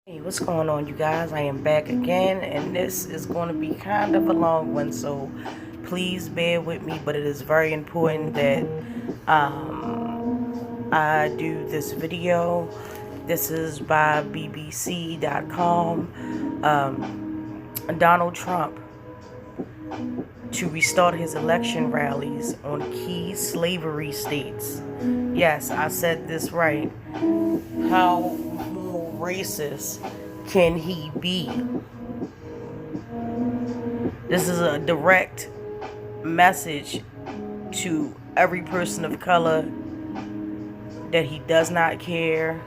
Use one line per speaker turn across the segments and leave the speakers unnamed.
Hey, what's going on, you guys? I am back again, and this is going to be kind of a long one, so please bear with me. But it is very important that I do this video. This is by BBC.com. Donald Trump to restart his election rallies on key slavery states. Yes, I said this right. How more racist can he be? This is a direct message to every person of color that he does not care,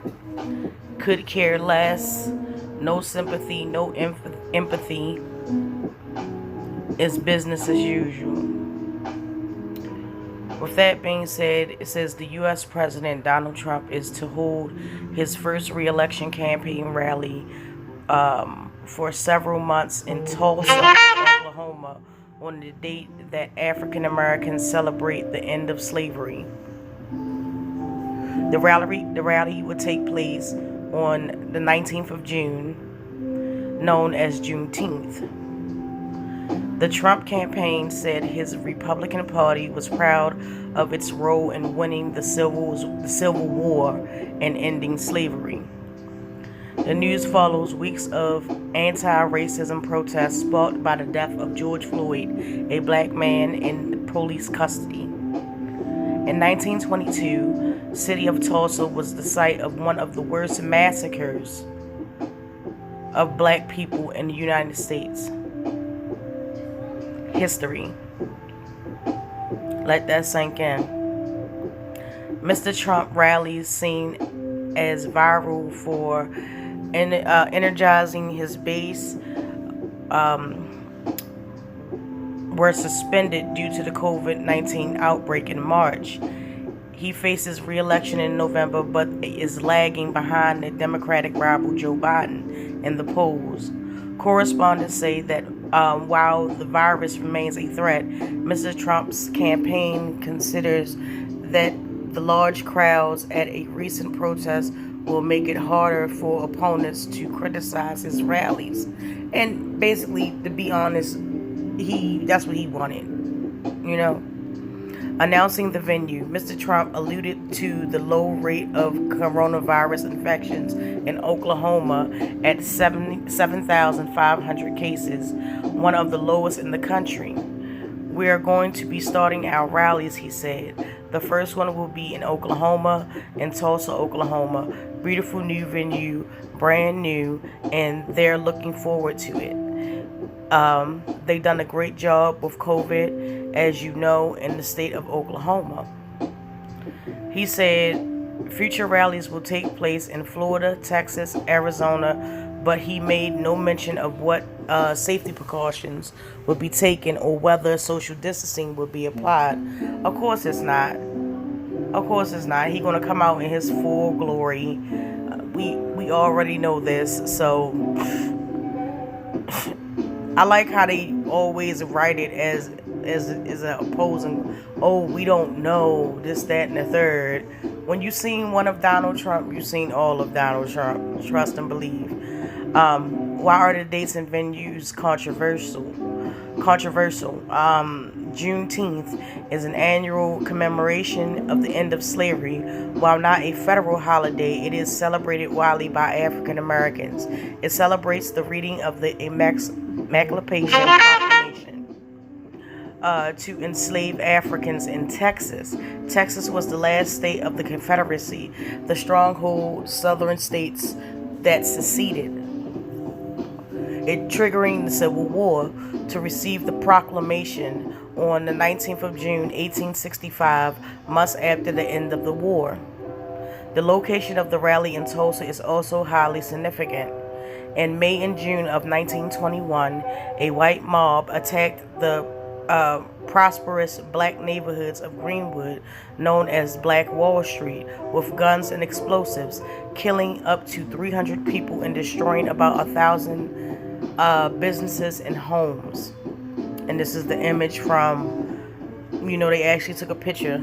could care less, no sympathy, no empathy. It's business as usual. With that being said, it says the U.S. President Donald Trump is to hold his first re-election campaign rally for several months in Tulsa, Oklahoma, on the date that African Americans celebrate the end of slavery. The rally would take place on the 19th of June, known as Juneteenth. The Trump campaign said his Republican Party was proud of its role in winning the Civil War and ending slavery. The news follows weeks of anti-racism protests sparked by the death of George Floyd, a black man in police custody. In 1922, the city of Tulsa was the site of one of the worst massacres of black people in the United States history. Let that sink in. Mr. Trump rallies, seen as viral for energizing his base, were suspended due to the COVID-19 outbreak in March. He faces re-election in November, but is lagging behind the Democratic rival Joe Biden in the polls. Correspondents say that while the virus remains a threat, Mr. Trump's campaign considers that the large crowds at a recent protest will make it harder for opponents to criticize his rallies. And basically, to be honest, that's what he wanted, you know. Announcing the venue, Mr. Trump alluded to the low rate of coronavirus infections in Oklahoma at 7,500 cases, one of the lowest in the country. We are going to be starting our rallies, he said. The first one will be in Oklahoma, in Tulsa, Oklahoma. Beautiful new venue, brand new, and they're looking forward to it. They've done a great job with COVID, as you know, in the state of Oklahoma. He said future rallies will take place in Florida, Texas, Arizona, but he made no mention of what safety precautions would be taken or whether social distancing would be applied. Of course it's not. Of course it's not. He's going to come out in his full glory. We already know this, so I like how they always write it as an opposing, oh, we don't know, this, that, and the third. When you've seen one of Donald Trump, you've seen all of Donald Trump. Trust and believe. Why are the dates and venues controversial? Juneteenth is an annual commemoration of the end of slavery. While not a federal holiday, it is celebrated widely by African Americans. It celebrates the reading of the Emancipation Proclamation to enslave Africans in Texas. Texas was the last state of the Confederacy, the stronghold southern states that seceded, it triggering the Civil War to receive the proclamation on the 19th of June, 1865, months after the end of the war. The location of the rally in Tulsa is also highly significant. In May and June of 1921, a white mob attacked the prosperous black neighborhoods of Greenwood, known as Black Wall Street, with guns and explosives, killing up to 300 people and destroying about 1,000 businesses and homes. And this is the image from, they actually took a picture.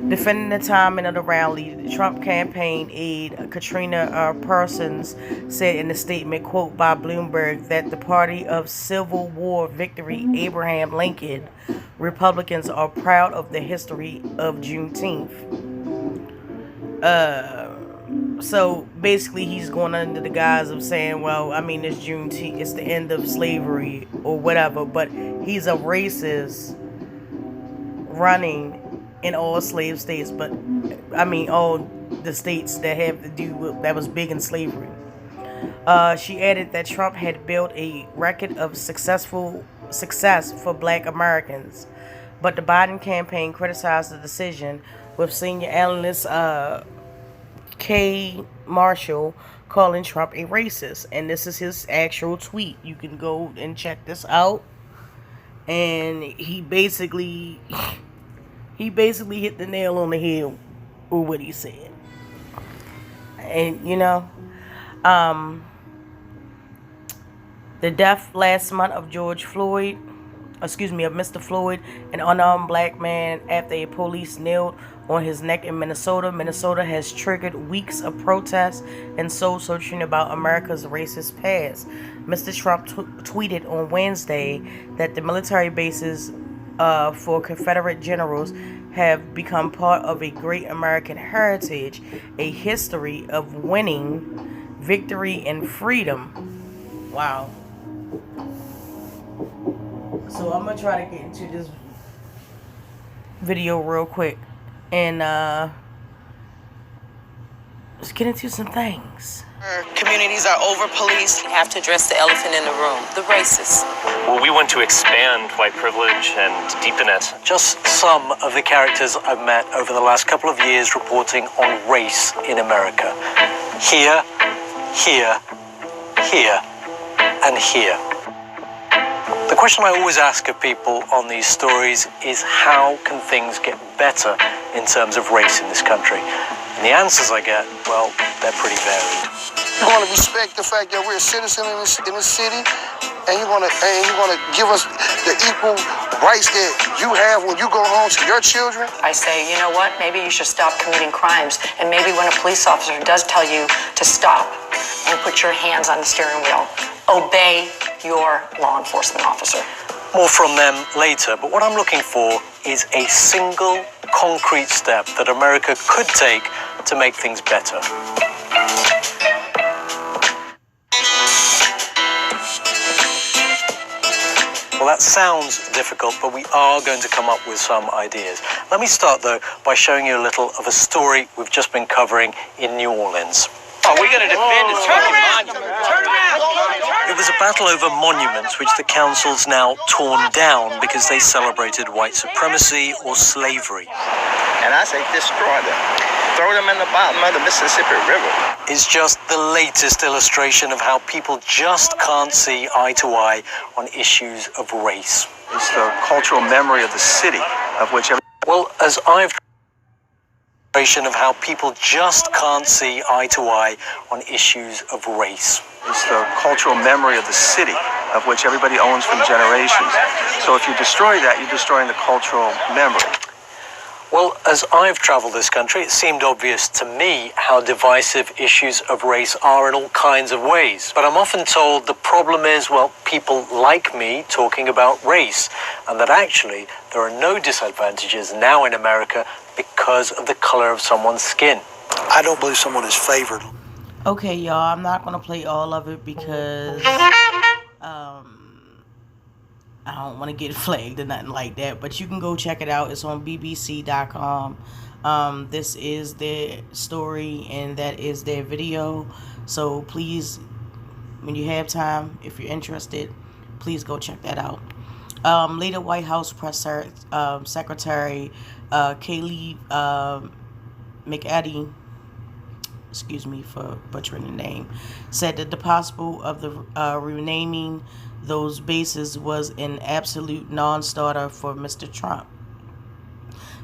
Defending the timing of the rally, the Trump campaign aide Katrina Parsons said in a statement, quote, by Bloomberg, that the party of Civil War victory, Abraham Lincoln, Republicans are proud of the history of Juneteenth. So basically he's going under the guise of saying, well, I mean, it's Juneteenth, it's the end of slavery or whatever, but he's a racist running in all slave states, but I mean all the states that have to do with that was big in slavery. She added that Trump had built a record of success for Black Americans, but the Biden campaign criticized the decision, with senior analyst Kay Marshall calling Trump a racist. And this is his actual tweet. You can go and check this out. And he basically hit the nail on the head with what he said. And the death last month of Mr. Floyd, an unarmed black man, after a police knelt on his neck in Minnesota. Minnesota has triggered weeks of protests and soul searching about America's racist past. Mr. Trump tweeted on Wednesday that the military bases for Confederate generals have become part of a great American heritage, a history of winning, victory, and freedom. Wow. So I'm going to try to get into this video real quick and let's get into some things.
Communities are over-policed. We have to address the elephant in the room, the racists.
Well, we want to expand white privilege and deepen it.
Just some of the characters I've met over the last couple of years reporting on race in America. Here, here, here, and here. The question I always ask of people on these stories is, how can things get better in terms of race in this country? And the answers I get, well, they're pretty varied.
You want to respect the fact that we're a citizen in this city, and you want to give us the equal rights that you have when you go home to your children.
I say, you know what? Maybe you should stop committing crimes, and maybe when a police officer does tell you to stop and put your hands on the steering wheel, obey your law enforcement officer.
More from them later, but what I'm looking for is a single concrete step that America could take to make things better. Well, that sounds difficult, but we are going to come up with some ideas. Let me start, though, by showing you a little of a story we've just been covering in New Orleans.
Oh, we're going to defend this monument. Turn around!
It was a battle over monuments which the council's now torn down because they celebrated white supremacy or slavery.
And I say destroy them. Throw them in the bottom of the Mississippi River.
It's just the latest illustration of how people just can't see eye to eye on issues of race.
It's the cultural memory of the city, of which
Well, as I've of how people just can't see eye to eye on issues of race.
It's the cultural memory of the city, of which everybody owns from generations. So if you destroy that, you're destroying the cultural memory.
Well, as I've traveled this country, it seemed obvious to me how divisive issues of race are in all kinds of ways. But I'm often told the problem is, well, people like me talking about race, and that actually there are no disadvantages now in America because of the color of someone's skin.
I don't believe someone is favored.
Okay, y'all, I'm not going to play all of it because I don't want to get flagged or nothing like that. But you can go check it out. It's on bbc.com. This is their story and that is their video. So please, when you have time, if you're interested, please go check that out. Later, White House Press Secretary Kayleigh McEnany, excuse me for butchering the name, said that the possible of the renaming those bases was an absolute non-starter for Mr. Trump.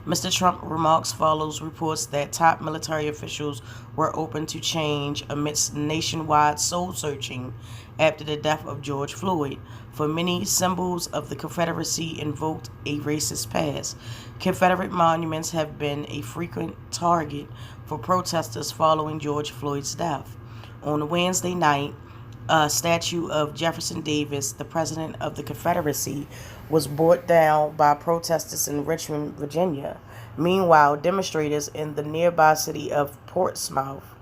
Mr. Trump remarks follows reports that top military officials were open to change amidst nationwide soul-searching after the death of George Floyd. For many, symbols of the Confederacy invoked a racist past. Confederate monuments have been a frequent target for protesters following George Floyd's death. On Wednesday night, a statue of Jefferson Davis, the president of the Confederacy, was brought down by protesters in Richmond, Virginia. Meanwhile, demonstrators in the nearby city of Portsmouth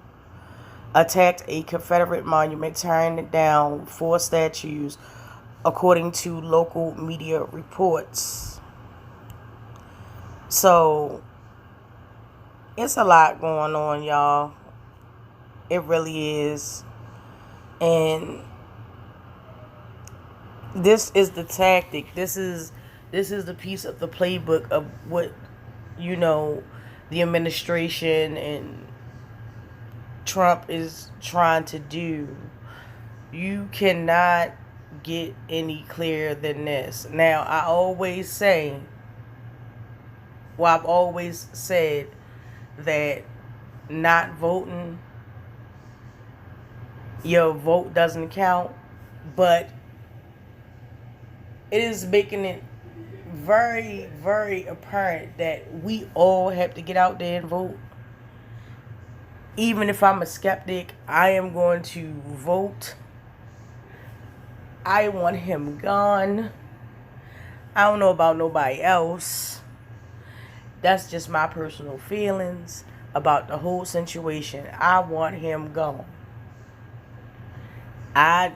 attacked a Confederate monument, tearing down 4 statues, according to local media reports. So, it's a lot going on, y'all. It really is. And this is the tactic. This is the piece of the playbook of what, the administration and Trump is trying to do. You cannot get any clearer than this. Now, I've always said that not voting, your vote doesn't count, but it is making it very, very apparent that we all have to get out there and vote. Even if I'm a skeptic, I am going to vote. I want him gone. I don't know about nobody else. That's just my personal feelings about the whole situation. I want him gone. I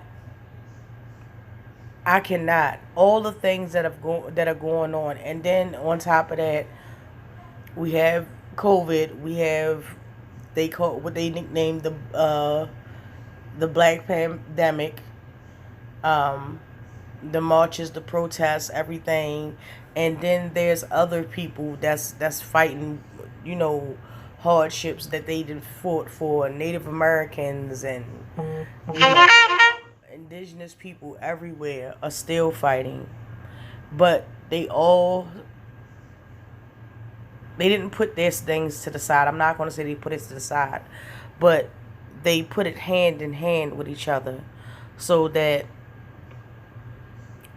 cannot. All the things that are going on, and then on top of that, we have COVID. We have what they nicknamed the Black Pandemic. The marches, the protests, everything, and then there's other people that's fighting, hardships that they did fought for. Native Americans and indigenous people everywhere are still fighting, but they didn't put their things to the side. I'm not going to say they put it to the side, but they put it hand in hand with each other so that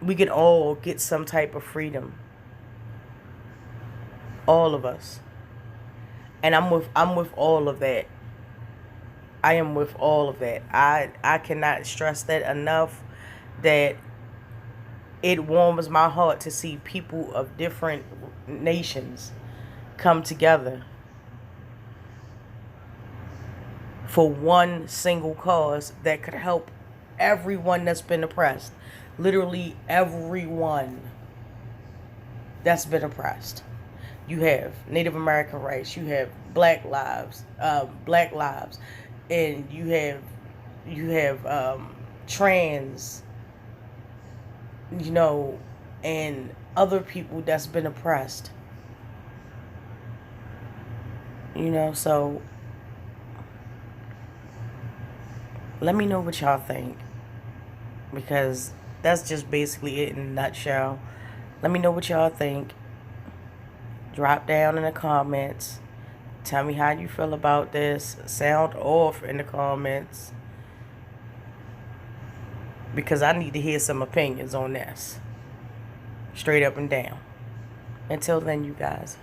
we can all get some type of freedom. All of us. And I'm with all of that. I am with all of that. I cannot stress that enough, that it warms my heart to see people of different nations come together for one single cause that could help everyone that's been oppressed. Literally everyone that's been oppressed. You have Native American rights, you have black lives, and you have trans, and other people that's been oppressed. So let me know what y'all think, because that's just basically it in a nutshell. Let me know what y'all think. Drop down in the comments. Tell me how you feel about this. Sound off in the comments, because I need to hear some opinions on this. Straight up and down. Until then, you guys.